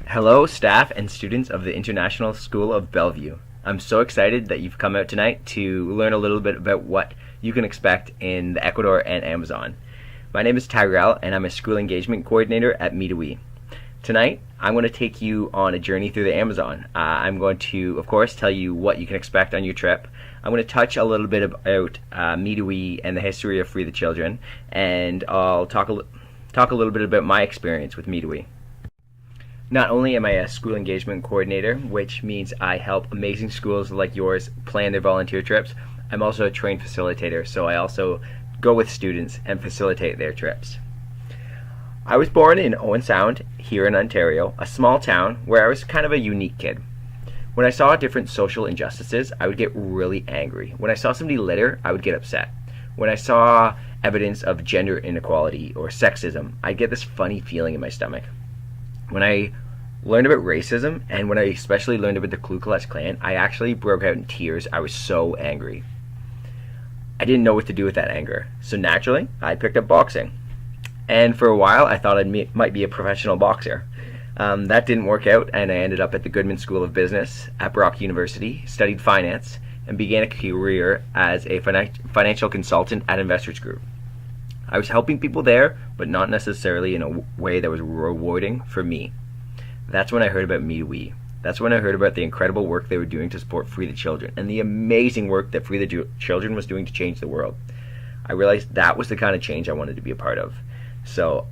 Hello, staff and students of the International School of Bellevue. I'm so excited that you've come out tonight to learn a little bit about what you can expect in the Ecuador and Amazon. My name is Tyrell, and I'm a school engagement coordinator at Midawee. Tonight, I'm going to take you on a journey through the Amazon. I'm going to, of course, tell you what you can expect on your trip. I'm going to touch a little bit about Midawee and the history of Free the Children, and I'll talk a little bit about my experience with Midawee. Not only am I a school engagement coordinator, which means I help amazing schools like yours plan their volunteer trips, I'm also a trained facilitator, so I also go with students and facilitate their trips. I was born in Owen Sound, here in Ontario, a small town where I was kind of a unique kid. When I saw different social injustices, I would get really angry. When I saw somebody litter, I would get upset. When I saw evidence of gender inequality or sexism, I'd get this funny feeling in my stomach. When I learned about racism, and when I especially learned about the Ku Klux Klan, I actually broke out in tears. I was so angry. I didn't know what to do with that anger, so naturally, I picked up boxing. And for a while, I thought I might be a professional boxer. That didn't work out, and I ended up at the Goodman School of Business at Brock University, studied finance, and began a career as a financial consultant at Investors Group. I was helping people there, but not necessarily in a way that was rewarding for me. That's when I heard about Midawee. That's when I heard about the incredible work they were doing to support Free the Children, and the amazing work that Free the Children was doing to change the world. I realized that was the kind of change I wanted to be a part of. So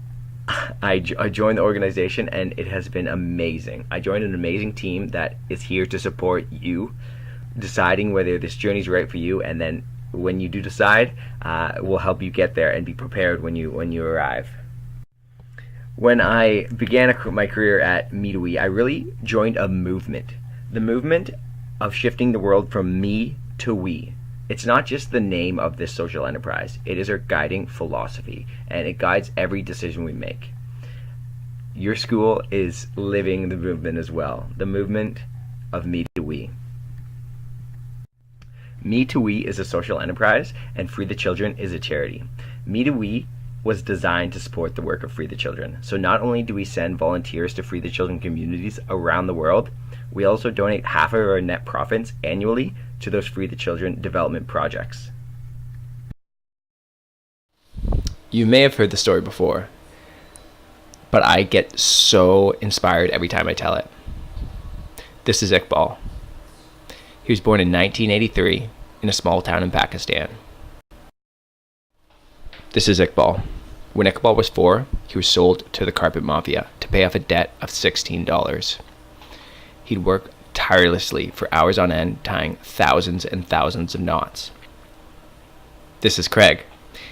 I joined the organization, and it has been amazing. I joined an amazing team that is here to support you, deciding whether this journey is right for you, and then when you do decide, we'll help you get there and be prepared when you arrive. When I began my career at Midawee, I really joined a movement. The movement of shifting the world from me to we. It's not just the name of this social enterprise. It is our guiding philosophy, and it guides every decision we make. Your school is living the movement as well. The movement of me to we. Me to We is a social enterprise, and Free the Children is a charity. Me to We was designed to support the work of Free the Children. So not only do we send volunteers to Free the Children communities around the world, we also donate half of our net profits annually to those Free the Children development projects. You may have heard the story before, but I get so inspired every time I tell it. This is Iqbal. He was born in 1983 in a small town in Pakistan. This is Iqbal. When Iqbal was 4, he was sold to the carpet mafia to pay off a debt of $16. He'd work tirelessly for hours on end, tying thousands and thousands of knots. This is Craig.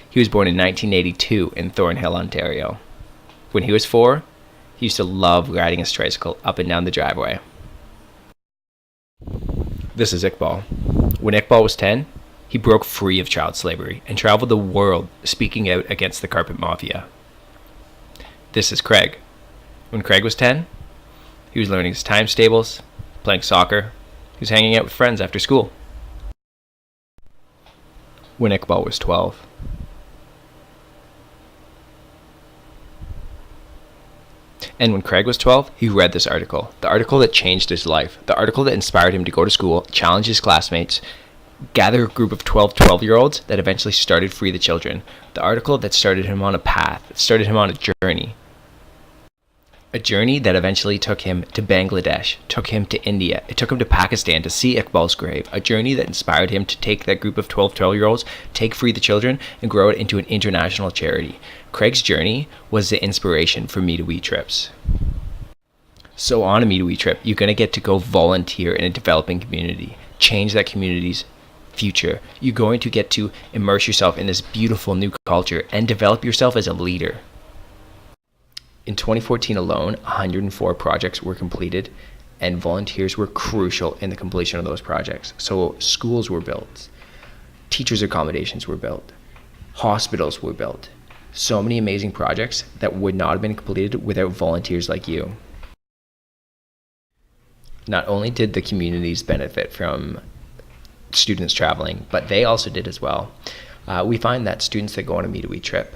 He was born in 1982 in Thornhill, Ontario. When he was 4, he used to love riding his tricycle up and down the driveway. This is Iqbal. When Iqbal was 10, he broke free of child slavery and traveled the world speaking out against the carpet mafia. This is Craig. When Craig was 10, he was learning his times tables, playing soccer, he was hanging out with friends after school. When Iqbal was 12, and when Craig was 12, he read this article. The article that changed his life. The article that inspired him to go to school, challenge his classmates, gather a group of 12-year-olds that eventually started Free the Children. The article that started him on a path, that started him on a journey. A journey that eventually took him to Bangladesh, took him to India, it took him to Pakistan to see Iqbal's grave. A journey that inspired him to take that group of 12-year-olds, take Free the Children, and grow it into an international charity. Craig's journey was the inspiration for Midawee trips. So on a Midawee trip, you're going to get to go volunteer in a developing community, change that community's future. You're going to get to immerse yourself in this beautiful new culture and develop yourself as a leader. In 2014 alone, 104 projects were completed, and volunteers were crucial in the completion of those projects. So schools were built, teachers' accommodations were built, hospitals were built. So many amazing projects that would not have been completed without volunteers like you. Not only did the communities benefit from students traveling, but they also did as well. We find that students that go on a Midawee trip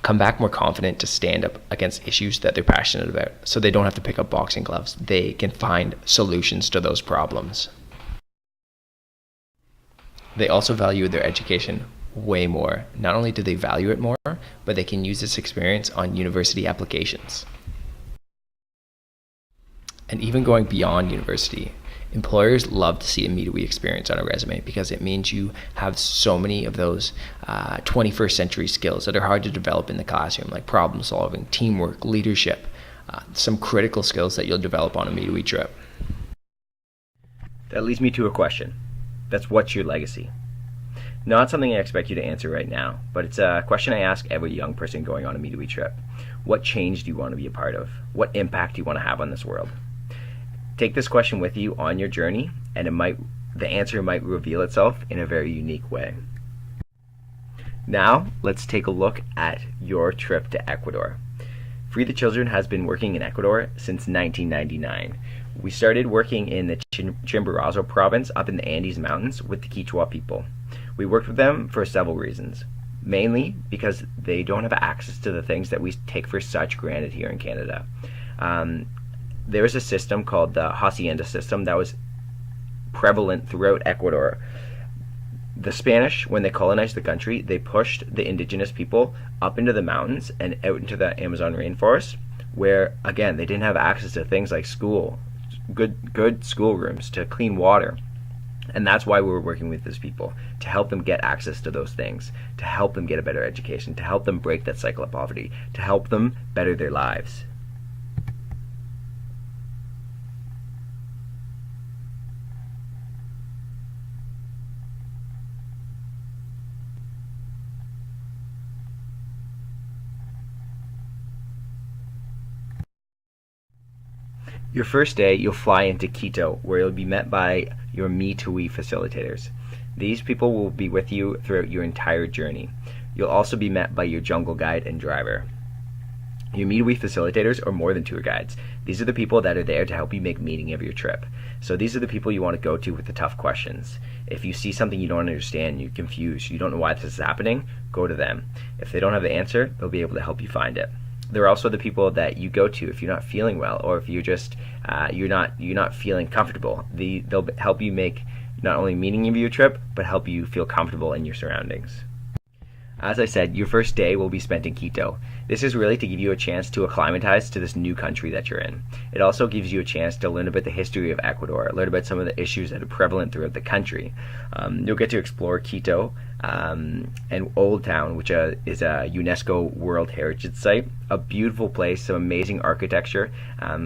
come back more confident to stand up against issues that they're passionate about. So they don't have to pick up boxing gloves. They can find solutions to those problems. They also value their education way more. Not only do they value it more, but they can use this experience on university applications. And even going beyond university, employers love to see a Me to We experience on a resume because it means you have so many of those 21st century skills that are hard to develop in the classroom, like problem solving, teamwork, leadership, some critical skills that you'll develop on a Me to We trip. That leads me to a question. That's what's your legacy? Not something I expect you to answer right now, but it's a question I ask every young person going on a Me to We trip. What change do you want to be a part of? What impact do you want to have on this world? Take this question with you on your journey, and the answer might reveal itself in a very unique way. Now, let's take a look at your trip to Ecuador. Free the Children has been working in Ecuador since 1999. We started working in the Chimborazo province up in the Andes Mountains with the Quechua people. We worked with them for several reasons, mainly because they don't have access to the things that we take for such granted here in Canada. There was a system called the hacienda system that was prevalent throughout Ecuador. The Spanish, when they colonized the country, they pushed the indigenous people up into the mountains and out into the Amazon rainforest, where, again, they didn't have access to things like school, good schoolrooms, to clean water. And that's why we were working with these people, to help them get access to those things, to help them get a better education, to help them break that cycle of poverty, to help them better their lives. Your first day, you'll fly into Quito, where you'll be met by your Me to We facilitators. These people will be with you throughout your entire journey. You'll also be met by your jungle guide and driver. Your Me to We facilitators are more than tour guides. These are the people that are there to help you make meaning of your trip. So these are the people you want to go to with the tough questions. If you see something you don't understand, you're confused, you don't know why this is happening, go to them. If they don't have the answer, they'll be able to help you find it. They're also the people that you go to if you're not feeling well, or if you're just you're not feeling comfortable. They'll help you make not only meaning of your trip, but help you feel comfortable in your surroundings. As I said, your first day will be spent in Quito. This is really to give you a chance to acclimatize to this new country that you're in. It also gives you a chance to learn about the history of Ecuador, learn about some of the issues that are prevalent throughout the country. You'll get to explore Quito and Old Town, which is a UNESCO World Heritage Site. A beautiful place, some amazing architecture.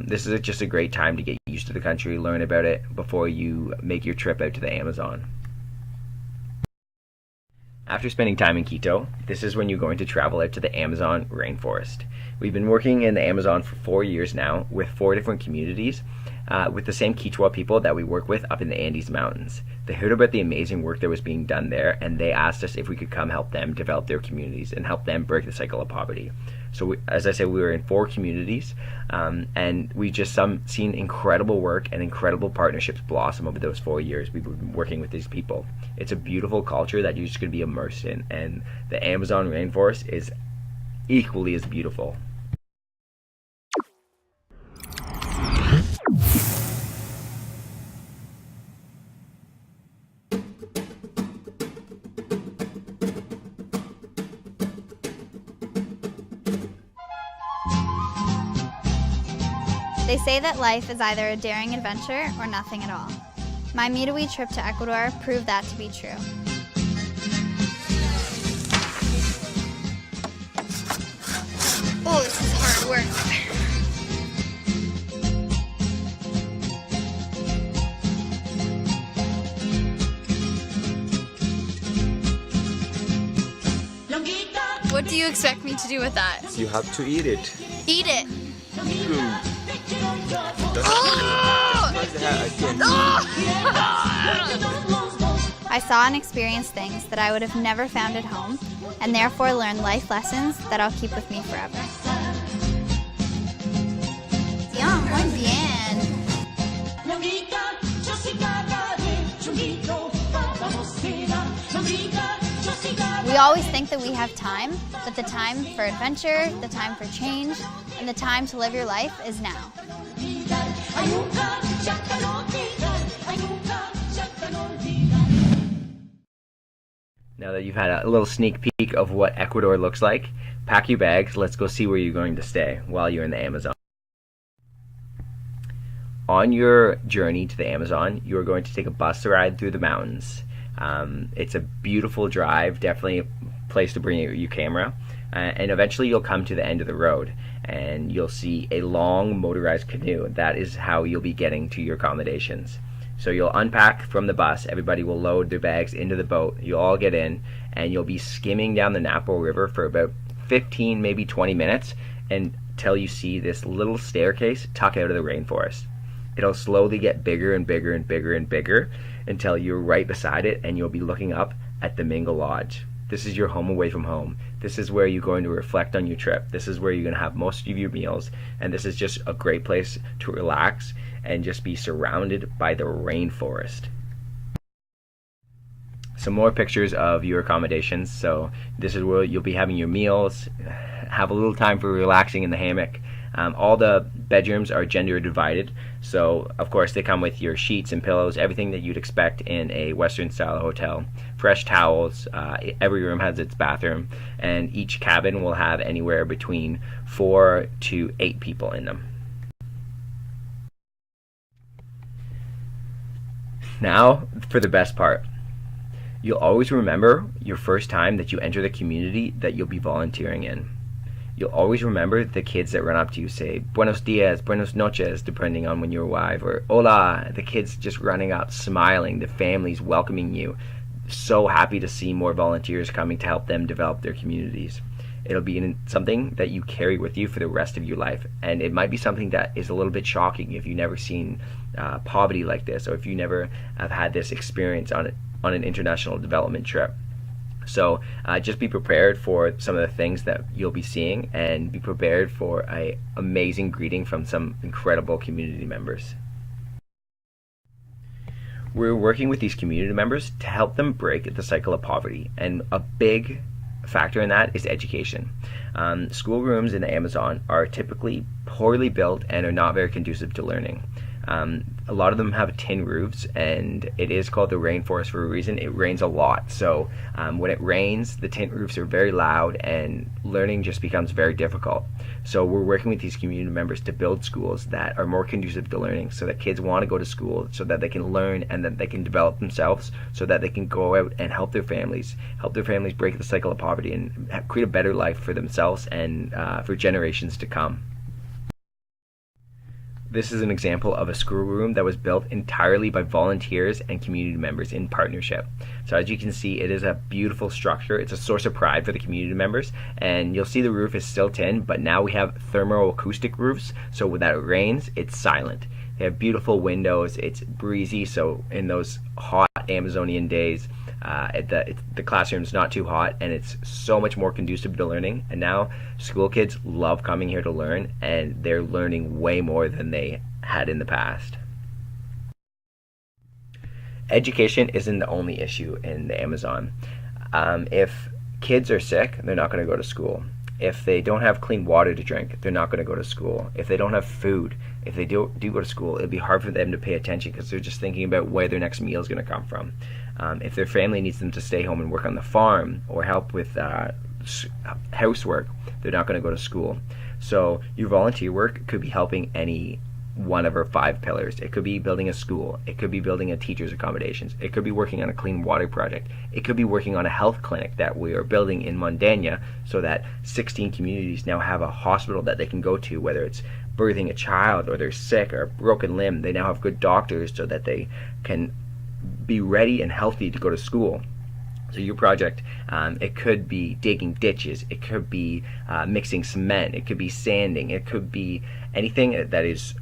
This is just a great time to get used to the country, learn about it before you make your trip out to the Amazon. After spending time in Quito, this is when you're going to travel out to the Amazon rainforest. We've been working in the Amazon for 4 years now with 4 different communities with the same Quechua people that we work with up in the Andes Mountains. They heard about the amazing work that was being done there, and they asked us if we could come help them develop their communities and help them break the cycle of poverty. So as I said, we were in 4 communities, and we just seen incredible work and incredible partnerships blossom over those 4 years we've been working with these people. It's a beautiful culture that you're just going to be immersed in, and the Amazon rainforest is equally as beautiful. They say that life is either a daring adventure or nothing at all. My Me to We trip to Ecuador proved that to be true. Oh, this is hard work. What do you expect me to do with that? You have to eat it. Eat it. I saw and experienced things that I would have never found at home, and therefore learned life lessons that I'll keep with me forever. Muy bien. We always think that we have time, but the time for adventure, the time for change, and the time to live your life is now. Now that you've had a little sneak peek of what Ecuador looks like, pack your bags, let's go see where you're going to stay while you're in the Amazon. On your journey to the Amazon, you are going to take a bus ride through the mountains. It's a beautiful drive, definitely a place to bring your camera, and eventually you'll come to the end of the road and you'll see a long motorized canoe. That is how you'll be getting to your accommodations. So you'll unpack from the bus, everybody will load their bags into the boat, you'll all get in, and you'll be skimming down the Napo River for about 15, maybe 20 minutes until you see this little staircase tuck out of the rainforest. It'll slowly get bigger and bigger and bigger and bigger until you're right beside it and you'll be looking up at the Mingle Lodge. This is your home away from home. This is where you're going to reflect on your trip. This is where you're going to have most of your meals, and this is just a great place to relax and just be surrounded by the rainforest. Some more pictures of your accommodations. So this is where you'll be having your meals, have a little time for relaxing in the hammock. All the bedrooms are gender divided, so of course they come with your sheets and pillows, everything that you'd expect in a Western style hotel. Fresh towels, every room has its bathroom, and each cabin will have anywhere between 4 to 8 people in them. Now for the best part. You'll always remember your first time that you enter the community that you'll be volunteering in. You'll always remember the kids that run up to you, say buenos dias, buenos noches, depending on when you arrive, or hola, the kids just running up, smiling, the families welcoming you, so happy to see more volunteers coming to help them develop their communities. It'll be something that you carry with you for the rest of your life, and it might be something that is a little bit shocking if you've never seen poverty like this, or if you never have had this experience on an international development trip. So just be prepared for some of the things that you'll be seeing, and be prepared for an amazing greeting from some incredible community members. We're working with these community members to help them break the cycle of poverty, and a big factor in that is education. Schoolrooms in the Amazon are typically poorly built and are not very conducive to learning. A lot of them have tin roofs, and it is called the rainforest for a reason. It rains a lot, so when it rains, the tin roofs are very loud and learning just becomes very difficult. So we're working with these community members to build schools that are more conducive to learning, so that kids want to go to school, so that they can learn and that they can develop themselves, so that they can go out and help their families break the cycle of poverty and create a better life for themselves and for generations to come. This is an example of a schoolroom that was built entirely by volunteers and community members in partnership. So as you can see, it is a beautiful structure. It's a source of pride for the community members, and you'll see the roof is still tin, but now we have thermoacoustic roofs, so when that rains, it's silent. They have beautiful windows, it's breezy, so in those hot Amazonian days, the classroom's not too hot, and it's so much more conducive to learning. And now school kids love coming here to learn, and they're learning way more than they had in the past. Education isn't the only issue in the Amazon. If kids are sick, they're not going to go to school. If they don't have clean water to drink, they're not going to go to school. If they don't have food, if they do go to school, it'll be hard for them to pay attention because they're just thinking about where their next meal is going to come from. If their family needs them to stay home and work on the farm or help with housework, they're not going to go to school. So your volunteer work could be helping any one of our 5 pillars. It could be building a school. It could be building a teacher's accommodations. It could be working on a clean water project. It could be working on a health clinic that we are building in Mondania, so that 16 communities now have a hospital that they can go to, whether it's birthing a child or they're sick or a broken limb. They now have good doctors so that they can be ready and healthy to go to school. So your project, it could be digging ditches, it could be mixing cement, it could be sanding, it could be anything that is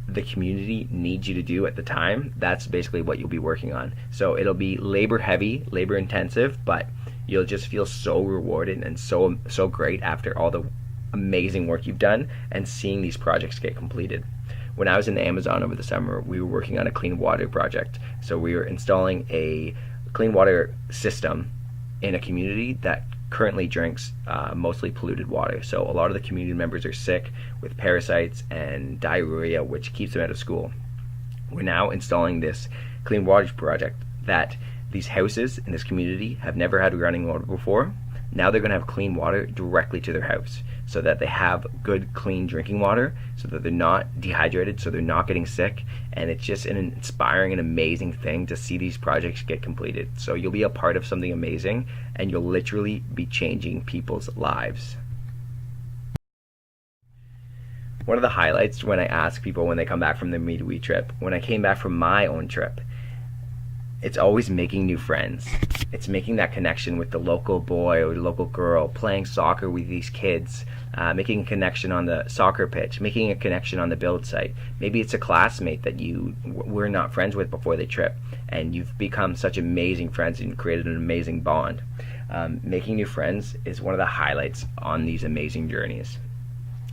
the community needs you to do at the time. That's basically what you'll be working on. So it'll be labor heavy, labor intensive, but you'll just feel so rewarded and so great after all the amazing work you've done and seeing these projects get completed. When I was in the Amazon over the summer, we were working on a clean water project. So we were installing a clean water system in a community that currently drinks mostly polluted water. So a lot of the community members are sick with parasites and diarrhea, which keeps them out of school. We're now installing this clean water project that these houses in this community have never had running water before. Now they're going to have clean water directly to their house so that they have good, clean drinking water, so that they're not dehydrated, so they're not getting sick. And it's just an inspiring and amazing thing to see these projects get completed. So you'll be a part of something amazing, and you'll literally be changing people's lives. One of the highlights when I ask people when they come back from their Midway trip, when I came back from my own trip, it's always making new friends. It's making that connection with the local boy or the local girl, playing soccer with these kids, making a connection on the soccer pitch, making a connection on the build site. Maybe it's a classmate that you were not friends with before the trip, and you've become such amazing friends and created an amazing bond. Making new friends is one of the highlights on these amazing journeys.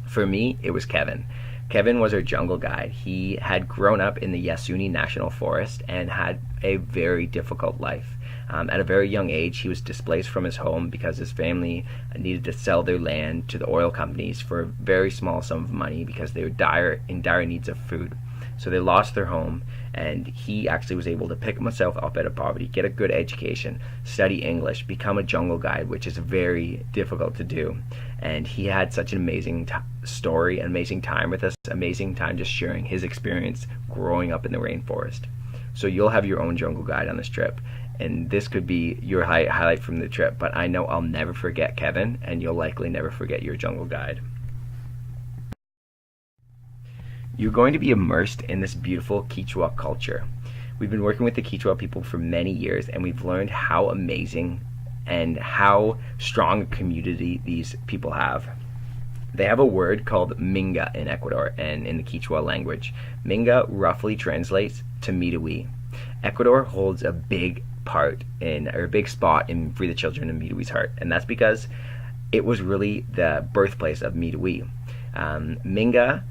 For me, it was Kevin. Kevin was our jungle guide. He had grown up in the Yasuni National Forest and had a very difficult life. At a very young age, he was displaced from his home because his family needed to sell their land to the oil companies for a very small sum of money because they were in dire needs of food. So they lost their home, and he actually was able to pick himself up out of poverty, get a good education, study English, become a jungle guide, which is very difficult to do. And he had such an amazing story, an amazing time with us, amazing time just sharing his experience growing up in the rainforest. So you'll have your own jungle guide on this trip, and this could be your highlight from the trip, but I know I'll never forget Kevin, and you'll likely never forget your jungle guide. You're going to be immersed in this beautiful Quechua culture. We've been working with the Quechua people for many years, and we've learned how amazing and how strong a community these people have. They have a word called minga in Ecuador and in the Quechua language. Minga roughly translates to Midway. Ecuador holds a big spot in Free the Children in Midway's heart, and that's because it was really the birthplace of Midway. Minga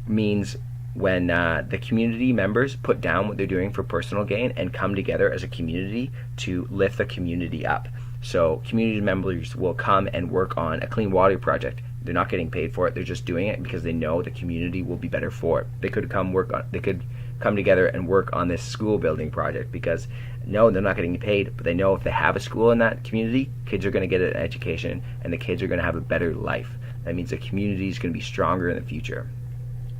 means when the community members put down what they're doing for personal gain and come together as a community to lift the community up. So community members will come and work on a clean water project. They're not getting paid for it. They're just doing it because they know the community will be better for it. They could come together and work on this school building project because no, they're not getting paid, but they know if they have a school in that community, kids are going to get an education and the kids are going to have a better life. That means the community is going to be stronger in the future.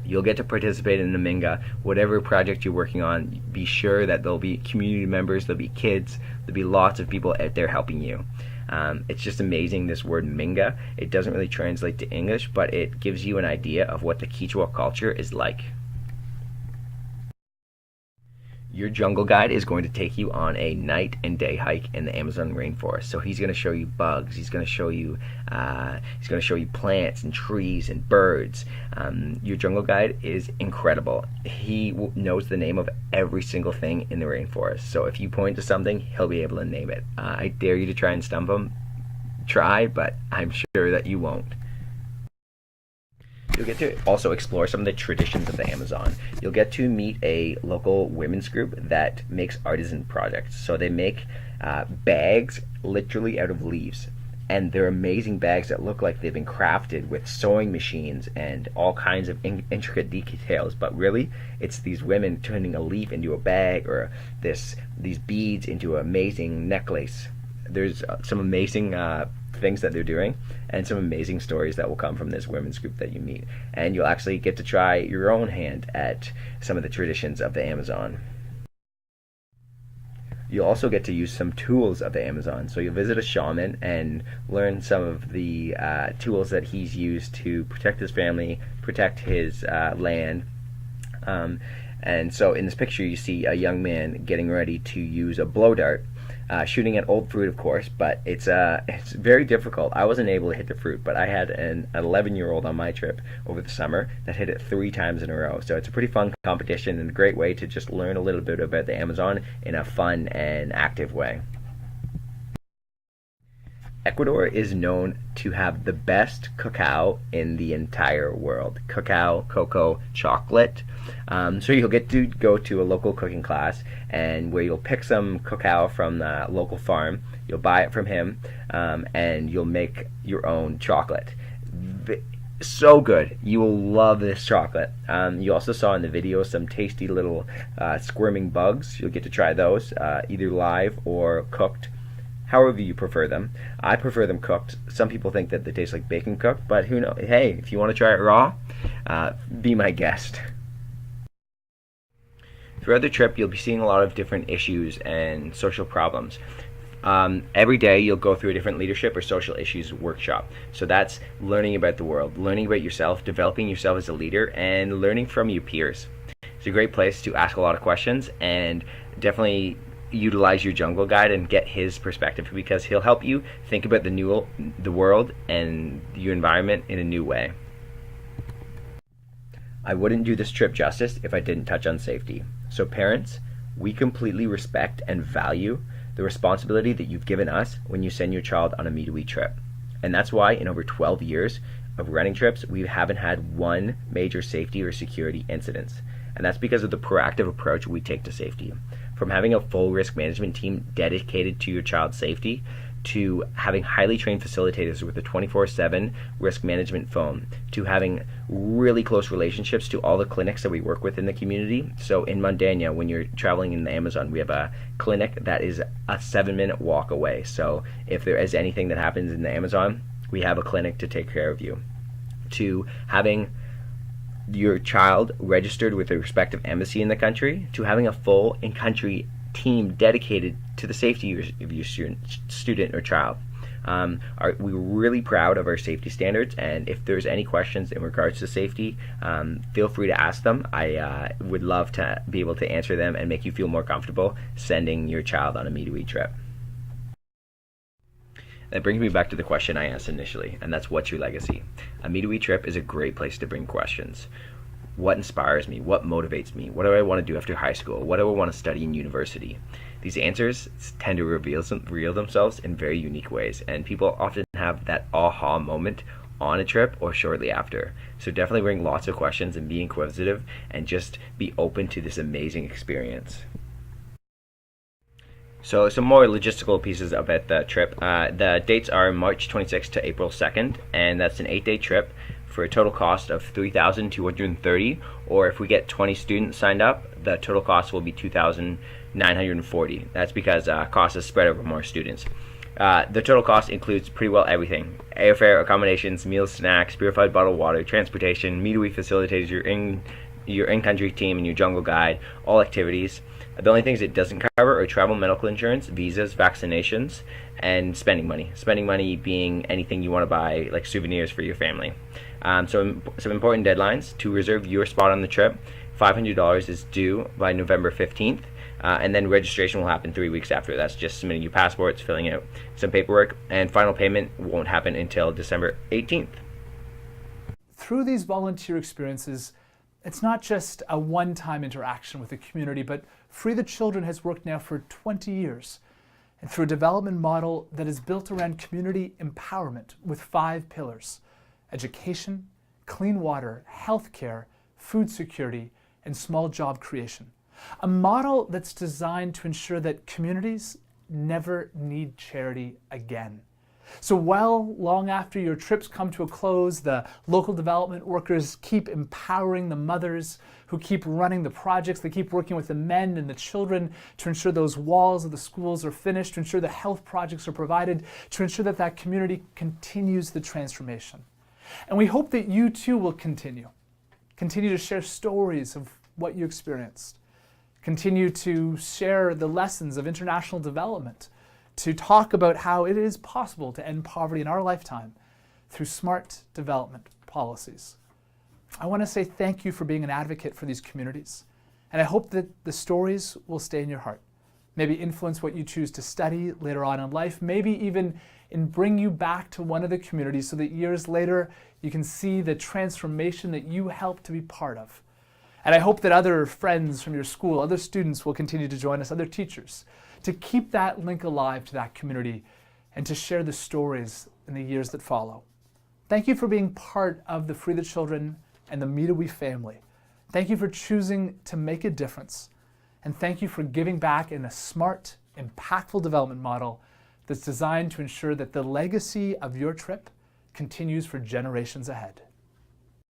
You'll get to participate in the Minga, whatever project you're working on. Be sure that there'll be community members, there'll be kids, there'll be lots of people out there helping you. It's just amazing, this word Minga. It doesn't really translate to English, but it gives you an idea of what the Quechua culture is like. Your jungle guide is going to take you on a night and day hike in the Amazon rainforest. So he's going to show you bugs. He's going to show you plants and trees and birds. Your jungle guide is incredible. He knows the name of every single thing in the rainforest. So if you point to something, he'll be able to name it. I dare you to try and stump him. Try, but I'm sure that you won't. You'll get to also explore some of the traditions of the Amazon. You'll get to meet a local women's group that makes artisan products. So they make bags literally out of leaves. And they're amazing bags that look like they've been crafted with sewing machines and all kinds of intricate details. But really, it's these women turning a leaf into a bag or these beads into an amazing necklace. There's some amazing things that they're doing and some amazing stories that will come from this women's group that you meet, and you'll actually get to try your own hand at some of the traditions of the Amazon. You'll also get to use some tools of the Amazon. So you'll visit a shaman and learn some of the tools that he's used to protect his family, protect his land. And so in this picture you see a young man getting ready to use a blow dart, shooting at old fruit, of course, but it's very difficult. I wasn't able to hit the fruit, but I had an 11-year-old on my trip over the summer that hit it 3 times in a row. So it's a pretty fun competition and a great way to just learn a little bit about the Amazon in a fun and active way. Ecuador is known to have the best cacao in the entire world. Cacao, cocoa, chocolate. So you'll get to go to a local cooking class and where you'll pick some cacao from the local farm. You'll buy it from him and you'll make your own chocolate. So good. You will love this chocolate. You also saw in the video some tasty little squirming bugs. You'll get to try those either live or cooked, however you prefer them. I prefer them cooked. Some people think that they taste like bacon cooked, but who knows? Hey, if you want to try it raw, be my guest. Throughout the trip, you'll be seeing a lot of different issues and social problems. Every day you'll go through a different leadership or social issues workshop. So that's learning about the world, learning about yourself, developing yourself as a leader, and learning from your peers. It's a great place to ask a lot of questions and definitely utilize your jungle guide and get his perspective, because he'll help you think about the world and your environment in a new way. I wouldn't do this trip justice if I didn't touch on safety. So parents, we completely respect and value the responsibility that you've given us when you send your child on a Me2We trip. And that's why in over 12 years of running trips, we haven't had one major safety or security incidents. And that's because of the proactive approach we take to safety. From having a full risk management team dedicated to your child's safety, to having highly trained facilitators with a 24/7 risk management phone, to having really close relationships to all the clinics that we work with in the community. So in Mondania, when you're traveling in the Amazon, we have a clinic that is a 7-minute walk away. So if there is anything that happens in the Amazon, we have a clinic to take care of you. To having your child registered with the respective embassy in the country, to having a full in-country team dedicated to the safety of your student or child. We're really proud of our safety standards, and if there's any questions in regards to safety, feel free to ask them. I would love to be able to answer them and make you feel more comfortable sending your child on a Me2We trip. That brings me back to the question I asked initially, and that's, what's your legacy? A Me2We trip is a great place to bring questions. What inspires me? What motivates me? What do I want to do after high school? What do I want to study in university? These answers tend to reveal themselves in very unique ways, and people often have that aha moment on a trip or shortly after. So definitely bring lots of questions and be inquisitive and just be open to this amazing experience. So some more logistical pieces about the trip. The dates are March 26th to April 2nd, and that's an 8-day trip for a total cost of $3,230, or if we get 20 students signed up, the total cost will be $2,940. That's because cost is spread over more students. The total cost includes pretty well everything: airfare, accommodations, meals, snacks, purified bottled water, transportation, Me2We facilitators, your in-country team, and your jungle guide, all activities. The only things it doesn't cover are travel, medical insurance, visas, vaccinations, and spending money. Spending money being anything you want to buy, like souvenirs for your family. So some important deadlines. To reserve your spot on the trip, $500 is due by November 15th, and then registration will happen 3 weeks after. That's just submitting your passports, filling out some paperwork, and final payment won't happen until December 18th. Through these volunteer experiences, it's not just a one-time interaction with the community, but Free the Children has worked now for 20 years, and through a development model that is built around community empowerment with 5 pillars: education, clean water, healthcare, food security, and small job creation. A model that's designed to ensure that communities never need charity again. So while long after your trips come to a close, the local development workers keep empowering the mothers who keep running the projects, they keep working with the men and the children to ensure those walls of the schools are finished, to ensure the health projects are provided, to ensure that that community continues the transformation. And we hope that you too will continue to share stories of what you experienced, continue to share the lessons of international development, to talk about how it is possible to end poverty in our lifetime through smart development policies. I want to say thank you for being an advocate for these communities, and I hope that the stories will stay in your heart, maybe influence what you choose to study later on in life, maybe even bring you back to one of the communities so that years later you can see the transformation that you helped to be part of. And I hope that other friends from your school, other students will continue to join us, other teachers, to keep that link alive to that community and to share the stories in the years that follow. Thank you for being part of the Free the Children and the Meet a Wee family. Thank you for choosing to make a difference. And thank you for giving back in a smart, impactful development model that's designed to ensure that the legacy of your trip continues for generations ahead.